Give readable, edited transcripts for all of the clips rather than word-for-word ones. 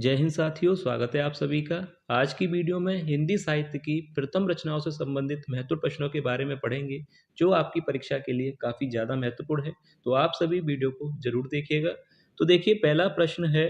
जय हिंद साथियों, स्वागत है आप सभी का। आज की वीडियो में हिंदी साहित्य की प्रथम रचनाओं से संबंधित महत्वपूर्ण प्रश्नों के बारे में पढ़ेंगे, जो आपकी परीक्षा के लिए काफ़ी ज़्यादा महत्वपूर्ण है। तो आप सभी वीडियो को जरूर देखिएगा। तो देखिए, पहला प्रश्न है,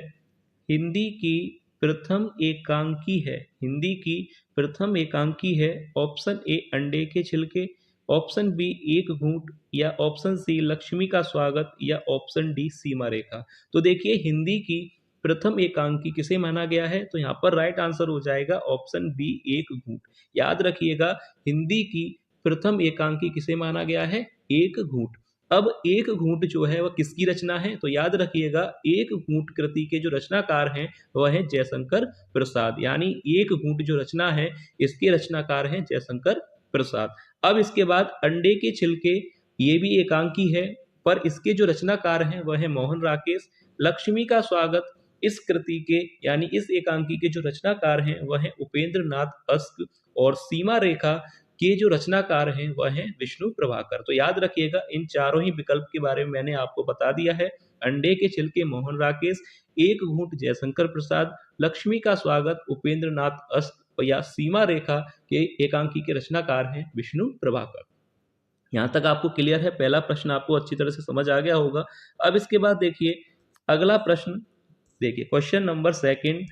हिंदी की प्रथम एकांकी है। हिंदी की प्रथम एकांकी है। ऑप्शन ए अंडे के छिलके, ऑप्शन बी एक घूंट, या ऑप्शन सी लक्ष्मी का स्वागत, या ऑप्शन डी सीमा रेखा। तो देखिए, हिंदी की प्रथम एकांकी किसे माना गया है? तो यहाँ पर राइट आंसर हो जाएगा ऑप्शन बी एक घूंट। याद रखिएगा, हिंदी की प्रथम एकांकी किसे माना गया है? एक घूंट। अब एक घूंट जो है वह किसकी रचना है? तो याद रखिएगा, एक घूंट कृति के जो रचनाकार हैं वह है जयशंकर प्रसाद। यानी एक घूंट जो रचना है, इसके रचनाकार हैं जयशंकर प्रसाद। अब इसके बाद अंडे के छिलके, ये भी एकांकी है, पर इसके जो रचनाकार हैं वह है मोहन राकेश। लक्ष्मी का स्वागत, इस कृति के यानी इस एकांकी के जो रचनाकार हैं वह है उपेंद्र नाथ अस्क। और सीमा रेखा के जो रचनाकार हैं वह है विष्णु प्रभाकर। तो याद रखिएगा, इन चारों ही विकल्प के बारे में मैंने आपको बता दिया है। अंडे के छिलके मोहन राकेश, एक घूंट जयशंकर प्रसाद, लक्ष्मी का स्वागत उपेंद्र नाथ अस्क, या सीमा रेखा के एकांकी के रचनाकार हैं विष्णु प्रभाकर। यहाँ तक आपको क्लियर है? पहला प्रश्न आपको अच्छी तरह से समझ आ गया होगा। अब इसके बाद देखिए अगला प्रश्न। देखिए क्वेश्चन नंबर सेकंड,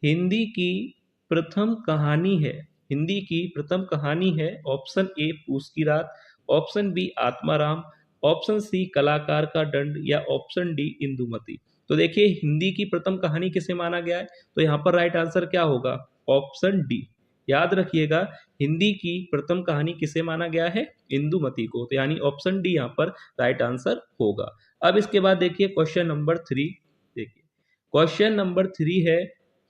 हिंदी की प्रथम कहानी है। हिंदी की प्रथम कहानी है। ऑप्शन ए पूस की रात, option B Atmaram, option C कलाकार का दंड, या ऑप्शन डी इंदुमती। तो देखिए, हिंदी की प्रथम कहानी किसे माना गया है? तो यहाँ पर राइट आंसर क्या होगा? Option D. याद रखिएगा, हिंदी की प्रथम कहानी किसे माना गया है? इंदुमती को। तो यानी ऑप्शन डी यहाँ पर राइट आंसर होगा। अब इसके बाद देखिए क्वेश्चन नंबर 3। देखिए क्वेश्चन नंबर 3 है,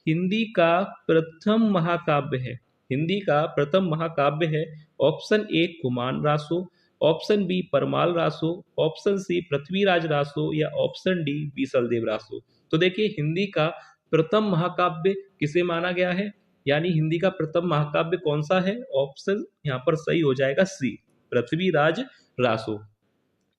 हिंदी का प्रथम महाकाव्य है। हिंदी का प्रथम महाकाव्य है। ऑप्शन ए कुमार रासो, ऑप्शन बी परमाल रासो, ऑप्शन सी पृथ्वीराज रासो, या ऑप्शन डी बीसल देव रासो। तो देखिए, हिंदी का प्रथम महाकाव्य किसे माना गया है, यानी हिंदी का प्रथम महाकाव्य कौन सा है? ऑप्शन यहाँ पर सही हो जाएगा सी, पृथ्वीराज रासो।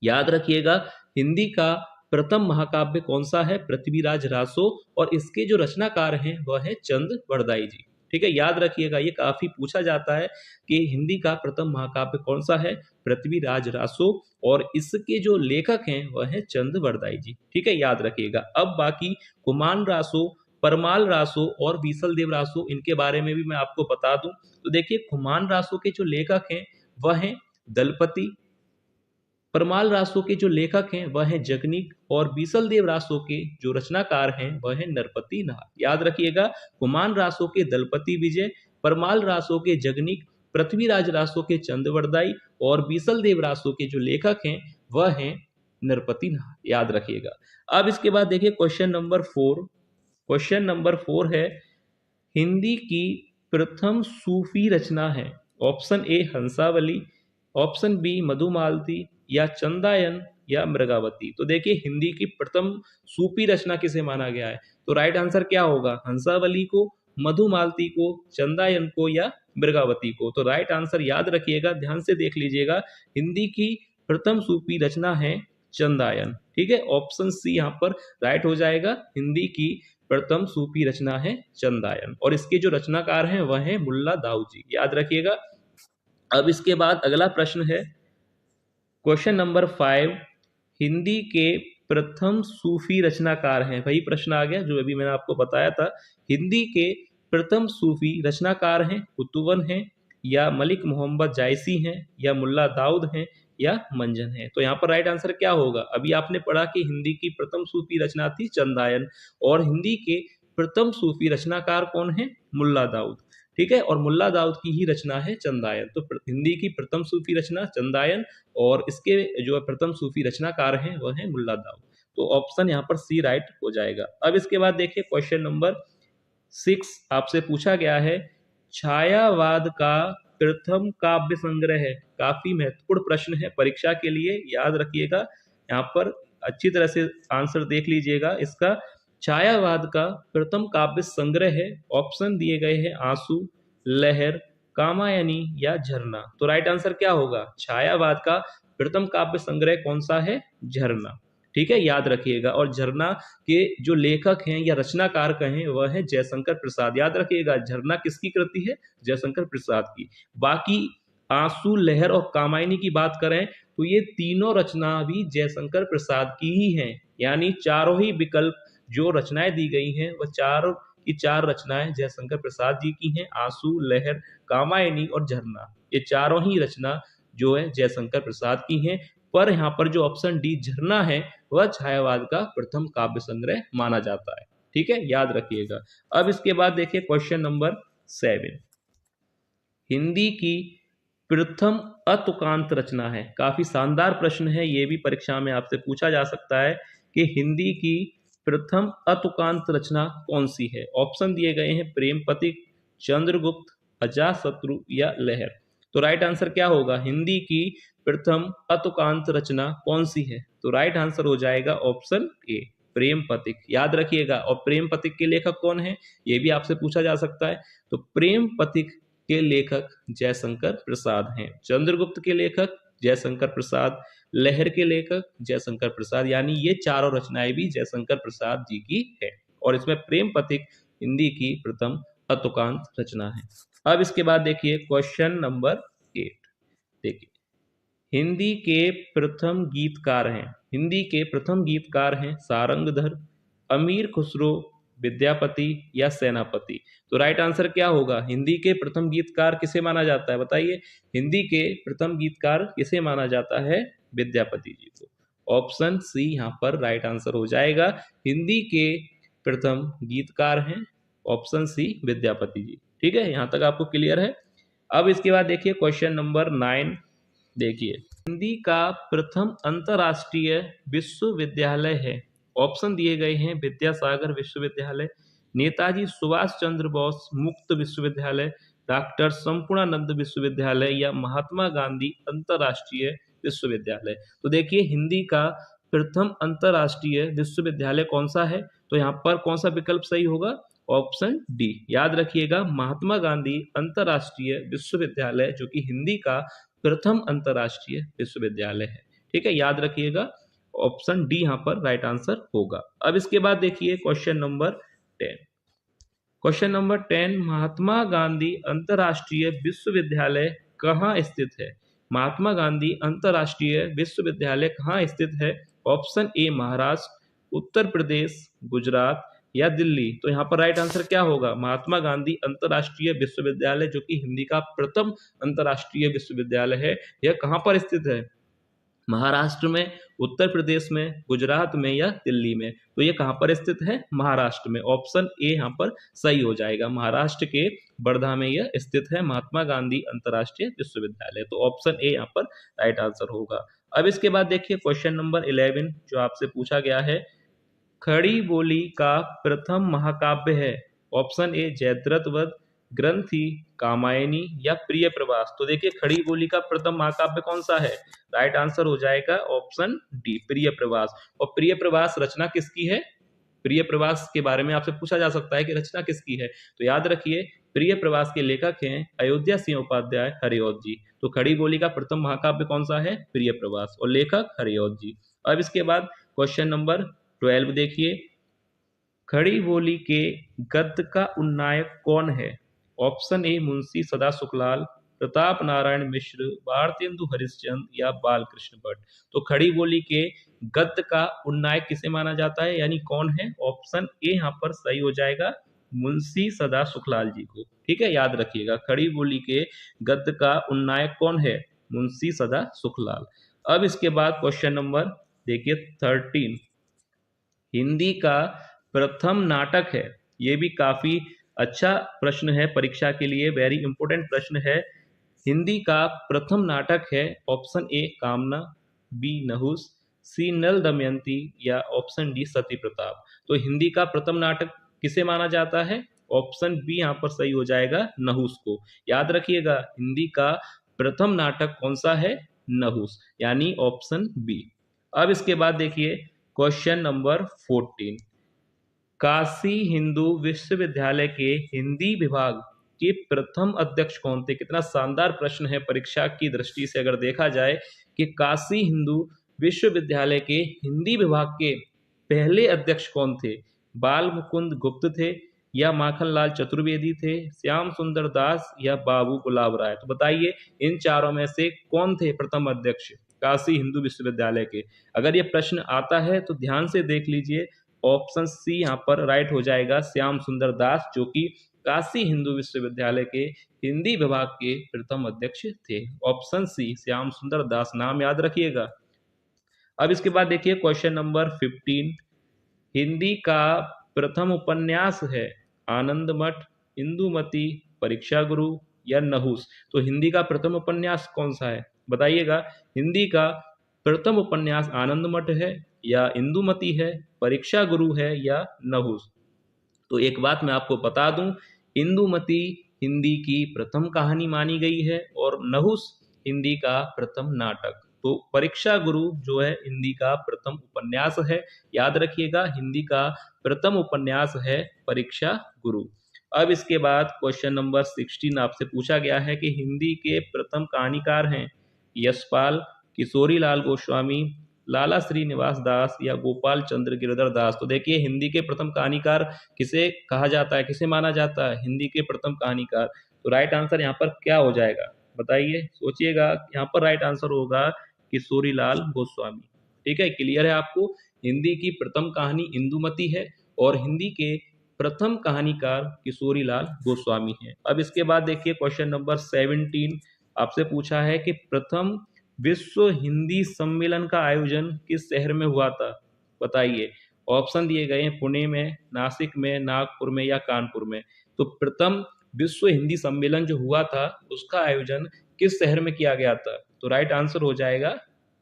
याद रखिएगा, हिंदी का प्रथम महाकाव्य कौन सा है? पृथ्वीराज रासो। और इसके जो रचनाकार हैं वह है चंद वरदाई जी। ठीक है, याद रखिएगा, ये काफी पूछा जाता है कि हिंदी का प्रथम महाकाव्य कौन सा है? पृथ्वीराज रासो। और इसके जो लेखक हैं वह है चंद वरदाई जी। ठीक है, याद रखिएगा। अब बाकी कुमार रासो, परमाल रासो और बीसल देव रासो, इनके बारे में भी मैं आपको बता दूं। तो देखिए, कुमार रासो के जो लेखक हैं वह है दलपति, परमाल रासो के जो लेखक हैं वह है जगनीक, और बीसल देव रासो के जो रचनाकार हैं वह है नरपति नाथ। याद रखिएगा, कुमार रासो के दलपति विजय, परमाल रासो के जगनीक, पृथ्वीराज रासो के चंदवरदाई, और बीसल देव रासो के जो लेखक हैं वह हैं नरपति नाथ। याद रखिएगा। अब इसके बाद देखिए क्वेश्चन नंबर 4। क्वेश्चन नंबर 4 है, हिंदी की प्रथम सूफी रचना है। Option A Hansavali, option B Madhumalati, या चंदायन, या मृगावती। तो देखिए, हिंदी की प्रथम सूफी रचना किसे माना गया है? तो राइट आंसर क्या होगा? हंसावली को, मधुमालती को, चंदायन को, या मृगावती को। तो राइट आंसर याद रखिएगा, ध्यान से देख लीजिएगा, हिंदी की प्रथम सूफी रचना है चंदायन। ठीक है, ऑप्शन सी यहाँ पर राइट हो जाएगा। हिंदी की प्रथम सूफी रचना है चंदायन, और इसके जो रचनाकार हैं वह है मुल्ला दाऊद जी। याद रखिएगा। अब इसके बाद अगला प्रश्न है, क्वेश्चन नंबर 5, हिंदी के प्रथम सूफी रचनाकार हैं। वही प्रश्न आ गया जो अभी मैंने आपको बताया था। हिंदी के प्रथम सूफी रचनाकार हैं कुतुबन हैं, या मलिक मोहम्मद जायसी हैं, या मुल्ला दाऊद हैं, या मंजन है। तो यहाँ पर राइट आंसर क्या होगा? अभी आपने पढ़ा कि हिंदी की प्रथम सूफी रचना थी चंदायन, और हिंदी के प्रथम सूफी रचनाकार कौन है? मुल्ला दाऊद। ठीक है, और मुल्ला दाऊद की ही रचना है चंदायन। तो हिंदी की प्रथम सूफी रचना चंदायन, और इसके जो प्रथम सूफी रचनाकार हैं वह है मुल्ला दाऊद। तो ऑप्शन यहाँ पर सी राइट हो जाएगा। अब इसके बाद देखिए क्वेश्चन नंबर 6 आपसे पूछा गया है, छायावाद का प्रथम काव्य संग्रह है। काफी महत्वपूर्ण प्रश्न है परीक्षा के लिए, याद रखिएगा। यहाँ पर अच्छी तरह से आंसर देख लीजिएगा इसका। छायावाद का प्रथम काव्य संग्रह है। ऑप्शन दिए गए हैं आंसू, लहर, कामायनी, या झरना। तो राइट आंसर क्या होगा? छायावाद का प्रथम काव्य संग्रह कौन सा है? झरना। ठीक है, याद रखिएगा। और झरना के जो लेखक हैं या रचनाकार कहें वह है जयशंकर प्रसाद। याद रखिएगा, झरना किसकी कृति है? जयशंकर प्रसाद की। बाकी आंसू, लहर और कामायनी की बात करें तो ये तीनों रचना भी जयशंकर प्रसाद की ही हैं। यानी चारों ही विकल्प जो रचनाएं दी गई हैं वह चारों की चार रचनाएं जयशंकर प्रसाद जी की हैं। आंसू, लहर, कामायनी और झरना, ये चारों ही रचना जो है जयशंकर प्रसाद की हैं। पर यहाँ पर जो ऑप्शन डी झरना है वह छायावाद का प्रथम काव्य संग्रह माना जाता है। ठीक है, याद रखिएगा। अब इसके बाद देखिए क्वेश्चन नंबर 7। हिंदी की प्रथम अतुकांत रचना है। काफी शानदार प्रश्न है, ये भी परीक्षा में आपसे पूछा जा सकता है कि हिंदी की प्रथम अतुकांत रचना कौन सी है। ऑप्शन दिए गए हैं प्रेमपतिक, चंद्रगुप्त, अजातशत्रु या लहर। तो राइट आंसर क्या होगा? हिंदी की प्रथम अतुकांत रचना कौन सी है? तो राइट आंसर हो जाएगा ऑप्शन ए, प्रेमपतिक। याद रखिएगा। और प्रेमपतिक के लेखक कौन है, ये भी आपसे पूछा जा सकता है। तो प्रेमपतिक के लेखक जयशंकर प्रसाद हैं। चंद्रगुप्त के लेखक जयशंकर प्रसाद, लहर के लेखक जयशंकर प्रसाद, यानी ये चारों रचनाएं भी जयशंकर प्रसाद जी की है। और इसमें प्रेमपतिक हिंदी की प्रथम अतुकांत रचना है। अब इसके बाद देखिए क्वेश्चन नंबर 8। देखिए, हिंदी के प्रथम गीतकार हैं। हिंदी के प्रथम गीतकार हैं सारंगधर, अमीर खुसरो, विद्यापति या सेनापति। तो राइट आंसर क्या होगा? हिंदी के प्रथम गीतकार किसे माना जाता है? बताइए, हिंदी के प्रथम गीतकार किसे माना जाता है? विद्यापति जी को। ऑप्शन सी यहाँ पर राइट आंसर हो जाएगा। हिंदी के प्रथम गीतकार हैं ऑप्शन सी विद्यापति जी। ठीक है, यहाँ तक आपको क्लियर है। अब इसके बाद देखिए क्वेश्चन नंबर 9। देखिए, हिंदी का प्रथम अंतर्राष्ट्रीय विश्वविद्यालय है। ऑप्शन दिए गए हैं विद्यासागर विश्वविद्यालय, नेताजी सुभाष चंद्र बोस मुक्त विश्वविद्यालय, डॉक्टर संपूर्णानंद विश्वविद्यालय या महात्मा गांधी अंतर्राष्ट्रीय विश्वविद्यालय। तो देखिए, हिंदी का प्रथम अंतर्राष्ट्रीय विश्वविद्यालय कौन सा है? तो यहाँ पर कौन सा विकल्प सही होगा? Option D. याद रखिएगा, महात्मा गांधी अंतर्राष्ट्रीय विश्वविद्यालय जो कि हिंदी का प्रथम अंतर्राष्ट्रीय विश्वविद्यालय है। ठीक है, याद रखिएगा, ऑप्शन डी यहाँ पर राइट आंसर होगा। अब इसके बाद देखिए question number 10। Question number 10, Mahatma Gandhi अंतर्राष्ट्रीय विश्वविद्यालय कहाँ स्थित है? महात्मा गांधी अंतर्राष्ट्रीय विश्वविद्यालय कहाँ स्थित है? ऑप्शन ए महाराष्ट्र, उत्तर प्रदेश, गुजरात या दिल्ली। तो यहाँ पर राइट आंसर क्या होगा? महात्मा गांधी अंतर्राष्ट्रीय विश्वविद्यालय जो कि हिंदी का प्रथम अंतर्राष्ट्रीय विश्वविद्यालय है, यह कहाँ पर स्थित है? महाराष्ट्र में, उत्तर प्रदेश में, गुजरात में या दिल्ली में। तो ये कहाँ पर स्थित है? महाराष्ट्र में। ऑप्शन ए यहाँ पर सही हो जाएगा। महाराष्ट्र के वर्धा में यह स्थित है महात्मा गांधी अंतर्राष्ट्रीय विश्वविद्यालय। तो ऑप्शन ए यहाँ पर राइट आंसर होगा। अब इसके बाद देखिए क्वेश्चन नंबर 11 जो आपसे पूछा गया है, खड़ी बोली का प्रथम महाकाव्य है। ऑप्शन ए जयद्रथ वध, ग्रंथि, कामायनी या प्रिय प्रवास। तो देखिए, खड़ी बोली का प्रथम महाकाव्य कौन सा है? राइट आंसर हो जाएगा ऑप्शन डी, प्रिय प्रवास। और प्रिय प्रवास रचना किसकी है? प्रिय प्रवास के बारे में आपसे पूछा जा सकता है कि रचना किसकी है। तो याद रखिए, प्रिय प्रवास के लेखक हैं अयोध्या सिंह उपाध्याय, हरिऔध जी। तो खड़ी बोली का प्रथम महाकाव्य कौन सा है? प्रिय प्रवास, और लेखक हरिऔध जी। अब इसके बाद क्वेश्चन नंबर 12 देखिए, खड़ी बोली के गद्य का उन्नायक कौन है? ऑप्शन ए मुंशी सदा सुखलाल, प्रताप नारायण मिश्र, भारतेंदु हरिश्चंद्र या बालकृष्ण भट्ट। तो खड़ी बोली के गद्य का उन्नायक किसे माना जाता है, यानी कौन है? ऑप्शन ए यहाँ पर सही हो जाएगा, मुंशी सदा सुखलाल जी को। ठीक है, याद रखिएगा, खड़ी बोली के गद्य का उन्नायक कौन है? मुंशी सदा सुखलाल। अब इसके बाद क्वेश्चन नंबर देखिए 13, हिंदी का प्रथम नाटक है। ये भी काफी अच्छा प्रश्न है परीक्षा के लिए, वेरी इंपॉर्टेंट प्रश्न है। हिंदी का प्रथम नाटक है ऑप्शन ए कामना, बी नहुस, सी नल दमयंती या ऑप्शन डी सती प्रताप। तो हिंदी का प्रथम नाटक किसे माना जाता है? ऑप्शन बी यहाँ पर सही हो जाएगा, नहुस को। याद रखिएगा, हिंदी का प्रथम नाटक कौन सा है? नहुस, यानी ऑप्शन बी। अब इसके बाद देखिए क्वेश्चन नंबर 14, काशी हिंदू विश्वविद्यालय के हिंदी विभाग के प्रथम अध्यक्ष कौन थे? कितना शानदार प्रश्न है परीक्षा की दृष्टि से अगर देखा जाए कि काशी हिंदू विश्वविद्यालय के हिंदी विभाग के पहले अध्यक्ष कौन थे? बाल मुकुंद गुप्त थे, या माखनलाल चतुर्वेदी थे, श्याम सुंदर दास, या बाबू गुलाब राय? तो बताइए इन चारों में से कौन थे प्रथम अध्यक्ष काशी हिंदू विश्वविद्यालय के? अगर ये प्रश्न आता है तो ध्यान से देख लीजिए, ऑप्शन सी यहाँ पर राइट हो जाएगा, श्याम सुंदर दास, जो कि काशी हिंदू विश्वविद्यालय के हिंदी विभाग के प्रथम अध्यक्ष थे। ऑप्शन सी श्याम सुंदर दास, नाम याद रखिएगा। अब इसके बाद देखिए क्वेश्चन नंबर 15, हिंदी का प्रथम उपन्यास है आनंद मठ, इंदुमती, परीक्षा गुरु, या नहुस? तो हिंदी का प्रथम उपन्यास कौन सा है बताइएगा। हिंदी का प्रथम उपन्यास आनंद मठ है, या इंदुमती है, परीक्षा गुरु है, या नहुस? तो एक बात मैं आपको बता दूं, इंदुमती हिंदी की प्रथम कहानी मानी गई है और नहुस हिंदी का प्रथम नाटक। तो परीक्षा गुरु जो है हिंदी का प्रथम उपन्यास है, याद रखिएगा, हिंदी का प्रथम उपन्यास है परीक्षा गुरु। अब इसके बाद क्वेश्चन नंबर 16 आपसे पूछा गया है कि हिंदी के प्रथम कहानीकार हैं यशपाल, किशोरी लाल गोस्वामी, लाला श्रीनिवास दास, या गोपाल चंद्र गिरधर दास? तो देखिए हिंदी के प्रथम कहानीकार किसे कहा जाता है, किसे माना जाता है हिंदी के प्रथम कहानीकार? तो राइट आंसर यहाँ पर क्या हो जाएगा बताइए, सोचिएगा। यहाँ पर राइट आंसर होगा किशोरी लाल गोस्वामी। ठीक है, क्लियर है आपको? हिंदी की प्रथम कहानी इंदुमती है और हिंदी के प्रथम कहानीकार किशोरी लाल गोस्वामी है। अब इसके बाद देखिए क्वेश्चन नंबर 17 आपसे पूछा है कि प्रथम विश्व हिंदी सम्मेलन का आयोजन किस शहर में हुआ था बताइए। ऑप्शन दिए गए हैं पुणे में, नासिक में, नागपुर में, या कानपुर में? तो प्रथम विश्व हिंदी सम्मेलन जो हुआ था उसका आयोजन किस शहर में किया गया था? तो राइट आंसर हो जाएगा,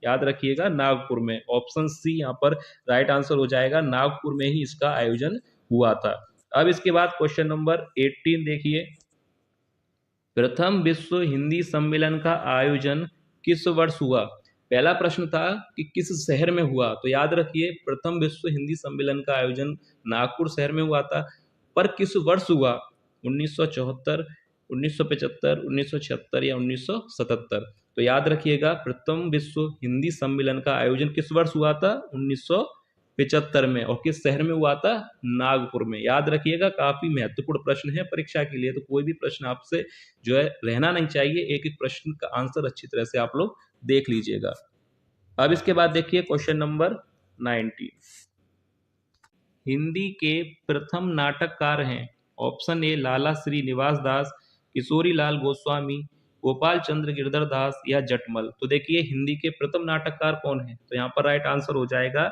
याद रखिएगा, नागपुर में। ऑप्शन सी यहाँ पर राइट आंसर हो जाएगा, नागपुर में ही इसका आयोजन हुआ था। अब इसके बाद क्वेश्चन नंबर 18 देखिए, प्रथम विश्व हिंदी सम्मेलन का आयोजन किस वर्ष हुआ? पहला प्रश्न था कि किस शहर में हुआ, तो याद रखिए प्रथम विश्व हिंदी सम्मेलन का आयोजन नागपुर शहर में हुआ था, पर किस वर्ष हुआ? 1974, 1975, 1976, या 1977? तो याद रखिएगा प्रथम विश्व हिंदी सम्मेलन का आयोजन किस वर्ष हुआ था? 1975 में। और किस शहर में हुआ था? नागपुर में। याद रखिएगा, काफी महत्वपूर्ण प्रश्न है परीक्षा के लिए, तो कोई भी प्रश्न आपसे जो है रहना नहीं चाहिए, एक एक प्रश्न का आंसर अच्छी तरह से आप लोग देख लीजिएगा। अब इसके बाद देखिए क्वेश्चन नंबर 19, हिंदी के प्रथम नाटककार हैं ऑप्शन ए लाला श्रीनिवास दास, किशोरी लाल गोस्वामी, गोपाल चंद्र गिरधर दास, या जटमल? तो देखिए हिंदी के प्रथम नाटककार कौन है? तो यहाँ पर राइट आंसर हो जाएगा,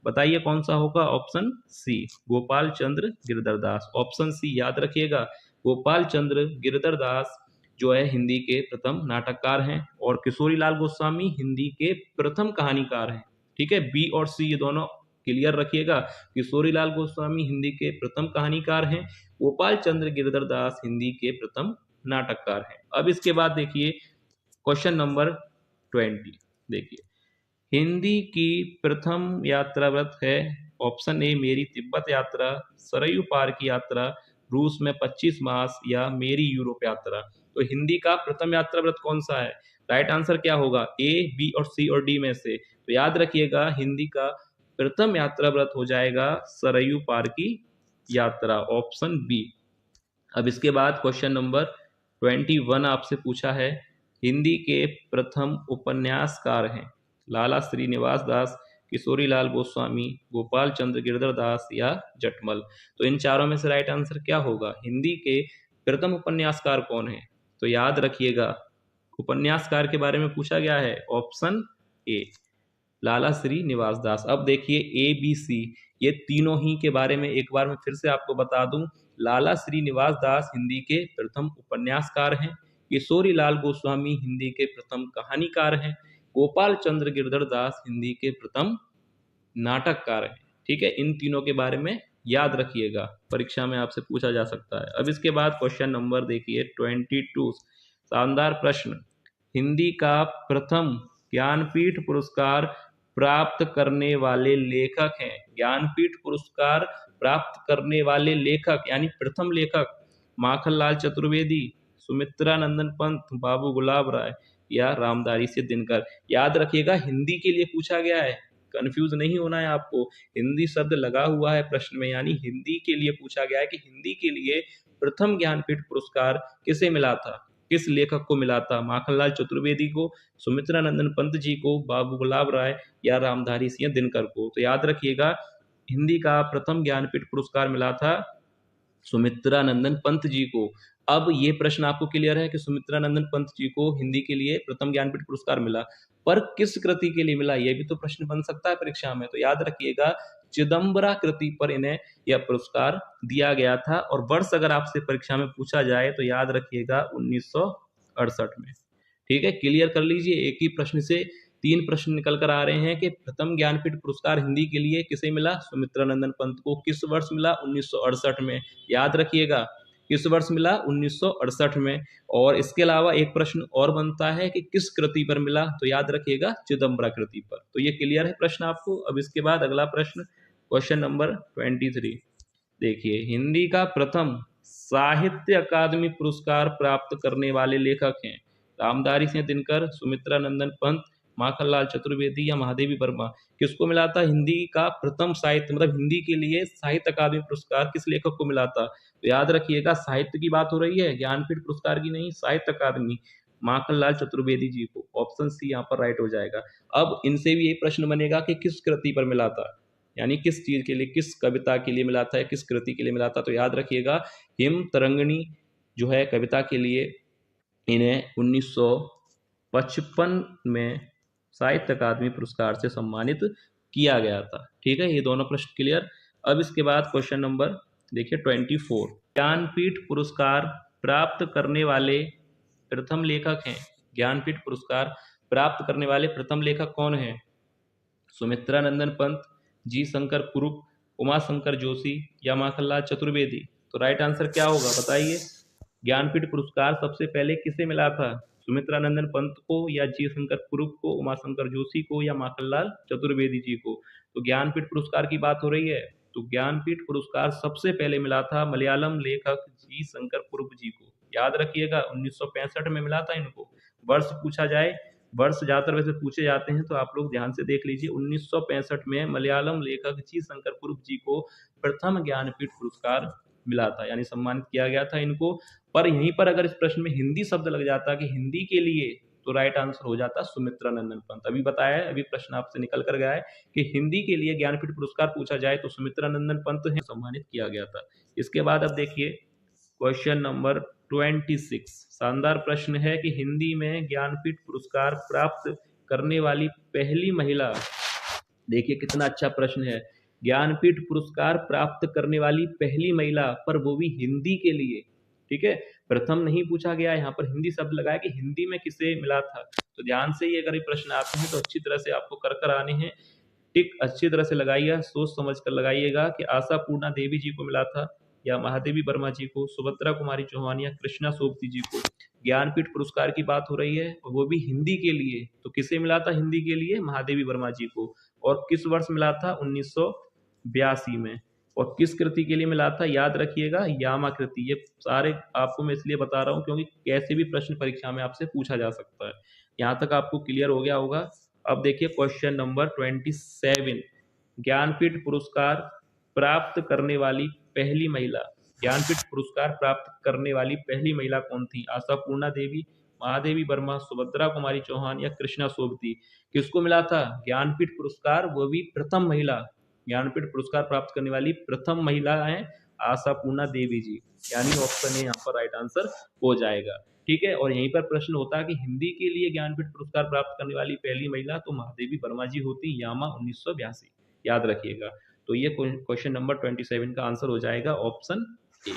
बताइए कौन सा होगा? ऑप्शन सी गोपाल चंद्र गिरधर दास। ऑप्शन सी याद रखिएगा, गोपाल चंद्र गिरधर दास जो है हिंदी के प्रथम नाटककार हैं, और किशोरी लाल गोस्वामी हिंदी के प्रथम कहानीकार हैं। ठीक है, बी और सी ये दोनों क्लियर रखिएगा। किशोरी लाल गोस्वामी हिंदी के प्रथम कहानीकार हैं, गोपाल चंद्र गिरधर दास हिंदी के प्रथम नाटककार हैं। अब इसके बाद देखिए क्वेश्चन नंबर 20, देखिए हिंदी की प्रथम यात्रा व्रत है ऑप्शन ए मेरी तिब्बत यात्रा, सरयू पार की यात्रा, रूस में 25 मास, या मेरी यूरोप यात्रा? तो हिंदी का प्रथम यात्रा व्रत कौन सा है? राइट आंसर क्या होगा? ए, बी और सी और डी में से? तो याद रखिएगा हिंदी का प्रथम यात्रा व्रत हो जाएगा सरयू पार की यात्रा, ऑप्शन बी। अब इसके बाद क्वेश्चन नंबर 21 आपसे पूछा है, हिंदी के प्रथम उपन्यासकार हैं लाला श्रीनिवास दास, किशोरी लाल गोस्वामी, गोपाल चंद्र गिरधर दास, या जटमल? तो इन चारों में से राइट आंसर क्या होगा? हिंदी के प्रथम उपन्यासकार कौन है? तो याद रखिएगा उपन्यासकार के बारे में पूछा गया है, ऑप्शन ए लाला श्रीनिवास दास। अब देखिए ए, बी, सी ये तीनों ही के बारे में एक बार मैं फिर से आपको बता दूं, लाला श्रीनिवास दास हिंदी के प्रथम उपन्यासकार हैं, किशोरी लाल गोस्वामी हिंदी के प्रथम कहानीकार हैं, गोपाल चंद्र गिरधर दास हिंदी के प्रथम नाटककार हैं। ठीक है, इन तीनों के बारे में याद रखिएगा, परीक्षा में आपसे पूछा जा सकता है। अब इसके बाद क्वेश्चन नंबर देखिए 22, शानदार प्रश्न, हिंदी का प्रथम ज्ञानपीठ पुरस्कार प्राप्त करने वाले लेखक हैं। ज्ञानपीठ पुरस्कार प्राप्त करने वाले लेखक यानी प्रथम लेखक माखनलाल चतुर्वेदी, सुमित्रा नंदन पंत, बाबू गुलाब राय, या रामधारी सिंह दिनकर। याद रखिएगा हिंदी के लिए पूछा गया है, कंफ्यूज नहीं होना है आपको। हिंदी शब्द लगा हुआ है प्रश्न में, यानी हिंदी के लिए पूछा गया है कि हिंदी के लिए प्रथम ज्ञानपीठ पुरस्कार किसे मिला था, किस लेखक को मिला था। माखनलाल चतुर्वेदी को, सुमित्रा नंदन पंत जी को, बाबू गुलाब राय या रामधारी सिंह दिनकर को। तो याद रखिएगा हिंदी का प्रथम ज्ञानपीठ पुरस्कार मिला था सुमित्रा नंदन पंत जी को। अब ये प्रश्न आपको क्लियर है कि सुमित्रा नंदन पंत जी को हिंदी के लिए प्रथम ज्ञानपीठ पुरस्कार मिला, पर किस कृति के लिए मिला, यह भी तो प्रश्न बन सकता है परीक्षा में। तो याद रखिएगा चिदम्बरा कृति पर इन्हें यह पुरस्कार दिया गया था। और वर्ष अगर आपसे परीक्षा में पूछा जाए तो याद रखिएगा 1968 में। ठीक है, क्लियर कर लीजिए। एक ही प्रश्न से 3 प्रश्न निकल कर आ रहे हैं कि प्रथम ज्ञानपीठ पुरस्कार हिंदी के लिए किसे मिला, सुमित्रा नंदन पंत को। किस वर्ष मिला, 1968 में। याद रखिएगा किस वर्ष मिला, 1968 में। और इसके अलावा एक प्रश्न और बनता है कि किस कृति पर मिला, तो याद रखिएगा चिदम्बरा कृति पर। तो ये क्लियर है प्रश्न आपको। अब इसके बाद अगला प्रश्न, क्वेश्चन नंबर 23। देखिए, हिंदी का प्रथम साहित्य अकादमी पुरस्कार प्राप्त करने वाले लेखक हैं रामधारी सिंह दिनकर, सुमित्रा नंदन पंत, माखनलाल चतुर्वेदी या महादेवी वर्मा। किसको मिला था हिंदी का प्रथम साहित्य, मतलब हिंदी के लिए साहित्य अकादमी पुरस्कार किस लेखक को मिला था। तो याद रखिएगा साहित्य की बात हो रही है, ज्ञानपीठ पुरस्कार की नहीं, साहित्य अकादमी, माखनलाल चतुर्वेदी जी को। ऑप्शन सी यहाँ पर राइट हो जाएगा। अब इनसे भी यही प्रश्न बनेगा कि किस कृति पर मिला था, यानी किस चीज के लिए, किस कविता के लिए मिला था या किस कृति के लिए मिला था। तो याद रखिएगा हिम तरंगिणी जो है कविता के लिए इन्हें 1955 में साहित्य अकादमी पुरस्कार से सम्मानित किया गया था। ठीक है, ये दोनों प्रश्न क्लियर। अब इसके बाद क्वेश्चन नंबर देखिए 24। ज्ञानपीठ पुरस्कार प्राप्त करने वाले प्रथम लेखक हैं, ज्ञानपीठ पुरस्कार प्राप्त करने वाले प्रथम लेखक कौन हैं। सुमित्रा नंदन पंत, जी शंकर कुरुप, उमा शंकर जोशी या माखनलाल चतुर्वेदी। तो राइट आंसर क्या होगा बताइए। ज्ञानपीठ पुरस्कार सबसे पहले किसे मिला था, सुमित्रा नंदन पंत को या जी शंकर कुरुप को, उमा शंकर जोशी को या माखनलाल चतुर्वेदी जी को। तो ज्ञानपीठ पुरस्कार की बात हो रही है, तो ज्ञानपीठ पुरस्कार सबसे पहले मिला था मलयालम लेखक जी शंकर कुरुप जी को। याद रखिएगा 1965 में मिला था इनको। वर्ष पूछा जाए, वर्ष ज्यादातर वैसे पूछे जाते हैं तो आप लोग ध्यान से देख लीजिए। 1965 में मलयालम लेखक जी शंकर कुरुप जी को प्रथम ज्ञानपीठ पुरस्कार मिला था, यानी सम्मानित किया गया था इनको। पर यहीं पर अगर इस प्रश्न में हिंदी शब्द लग जाता कि हिंदी के लिए, तो राइट आंसर हो जाता सुमित्रा नंदन पंत। अभी बताया है, अभी प्रश्न आपसे निकल कर गया है कि हिंदी के लिए ज्ञानपीठ पुरस्कार पूछा जाए तो सुमित्रा नंदन पंत है सम्मानित किया गया था। इसके बाद अब देखिए क्वेश्चन नंबर 26। शानदार प्रश्न है कि हिंदी में ज्ञानपीठ पुरस्कार प्राप्त करने वाली पहली महिला। देखिए कितना अच्छा प्रश्न है, ज्ञानपीठ पुरस्कार प्राप्त करने वाली पहली महिला, पर वो भी हिंदी के लिए। ठीक है, प्रथम नहीं पूछा गया, यहाँ पर हिंदी शब्द लगाया कि हिंदी में किसे मिला था। तो ध्यान से ये अगर ये प्रश्न आते हैं तो अच्छी तरह से आपको कर कर आने हैं। टिक अच्छी तरह से लगाइएगा, सोच समझ कर लगाइएगा कि आशा पूर्णा देवी जी को मिला था या महादेवी वर्मा जी को, सुभद्रा कुमारी चौहान या कृष्णा सोबती जी को। ज्ञानपीठ पुरस्कार की बात हो रही है और वो भी हिंदी के लिए, तो किसे मिला था हिंदी के लिए, महादेवी वर्मा जी को। और किस वर्ष मिला था, 1982 में। और किस कृति के लिए मिला था, याद रखिएगा यामा कृति। ये सारे आपको मैं इसलिए बता रहा हूँ क्योंकि कैसे भी प्रश्न परीक्षा में आपसे पूछा जा सकता है। यहाँ तक आपको क्लियर हो गया होगा। अब देखिए क्वेश्चन नंबर 27। ज्ञानपीठ पुरस्कार प्राप्त करने वाली पहली महिला, ज्ञानपीठ पुरस्कार प्राप्त करने वाली पहली महिला कौन थी। आशा पूर्णा देवी, महादेवी वर्मा, सुभद्रा कुमारी चौहान या कृष्णा सोबती। किसको मिला था ज्ञानपीठ पुरस्कार, वो भी प्रथम महिला। ज्ञानपीठ पुरस्कार प्राप्त करने वाली प्रथम महिला है आशा पूर्णा देवी जी, यानी ऑप्शन ए यहाँ पर राइट आंसर हो जाएगा। ठीक है, और यहीं पर प्रश्न होता है कि हिंदी के लिए ज्ञानपीठ पुरस्कार प्राप्त करने वाली पहली महिला, तो महादेवी वर्मा जी होती, यामा 1982। याद रखिएगा। तो ये क्वेश्चन नंबर 27 का आंसर हो जाएगा ऑप्शन ए।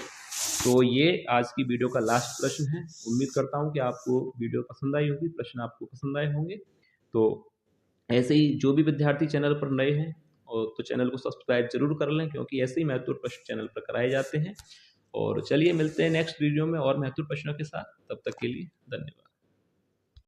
तो ये आज की वीडियो का लास्ट प्रश्न है। उम्मीद करता हूँ कि आपको वीडियो पसंद आई होगी, प्रश्न आपको पसंद आए होंगे। तो ऐसे ही जो भी विद्यार्थी चैनल पर नए हैं और तो चैनल को सब्सक्राइब जरूर कर लें, क्योंकि ऐसे ही महत्वपूर्ण प्रश्न चैनल पर कराए जाते हैं। और चलिए मिलते हैं नेक्स्ट वीडियो में और महत्वपूर्ण प्रश्नों के साथ। तब तक के लिए धन्यवाद।